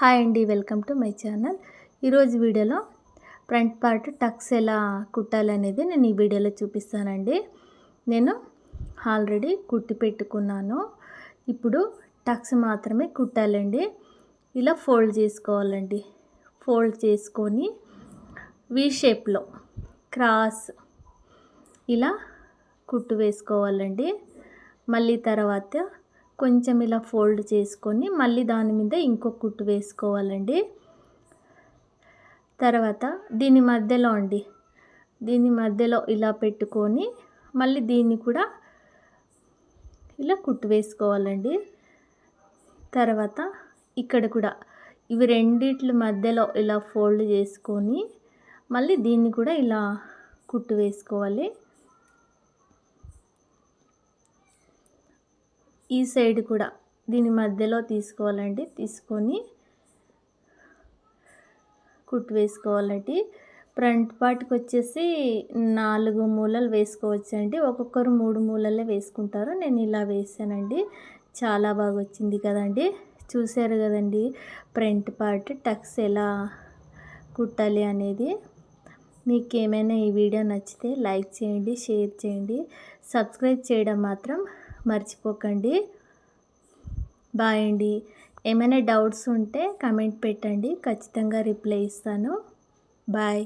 Hi అండి, welcome to my channel. ఈరోజు వీడియోలో ఫ్రంట్ పార్ట్ టక్స్ ఎలా కుట్టాలనేది నేను ఈ వీడియోలో చూపిస్తానండి. నేను ఆల్రెడీ కుట్టి పెట్టుకున్నాను. ఇప్పుడు టక్స్ మాత్రమే కుట్టాలండి. ఇలా ఫోల్డ్ చేసుకోవాలండి. ఫోల్డ్ చేసుకొని వి షేప్లో క్రాస్ ఇలా కుట్టు వేసుకోవాలండి. మళ్ళీ తర్వాత కొంచెం ఇలా ఫోల్డ్ చేసుకొని మళ్ళీ దాని మీద ఇంకో కుట్టు వేసుకోవాలండి. తర్వాత దీని మధ్యలో ఇలా పెట్టుకొని మళ్ళీ దీన్ని కూడా ఇలా కుట్టు వేసుకోవాలండి. తర్వాత ఇక్కడ కూడా ఇవి రెండిట్ల మధ్యలో ఇలా ఫోల్డ్ చేసుకొని మళ్ళీ దీన్ని కూడా ఇలా కుట్టు వేసుకోవాలి. ఈ సైడ్ కూడా దీని మధ్యలో తీసుకోవాలండి. తీసుకొని కుట్టు వేసుకోవాలండి. ఫ్రంట్ పార్ట్కి వచ్చేసి 4 మూలలు వేసుకోవచ్చండి. ఒక్కొక్కరు 3 మూలలే వేసుకుంటారు. నేను ఇలా వేసానండి. చాలా బాగా వచ్చింది కదండి. చూసారు కదండి ఫ్రంట్ పార్ట్ టక్స్ ఎలా కుట్టాలి అనేది. మీకు ఏమైనా ఈ వీడియో నచ్చితే లైక్ చేయండి, షేర్ చేయండి, సబ్స్క్రైబ్ చేయడం మాత్రం మర్చిపోకండి. బాయ్ అండి. ఏమైనా డౌట్స్ ఉంటే కమెంట్ పెట్టండి, ఖచ్చితంగా రిప్లై ఇస్తాను. బాయ్.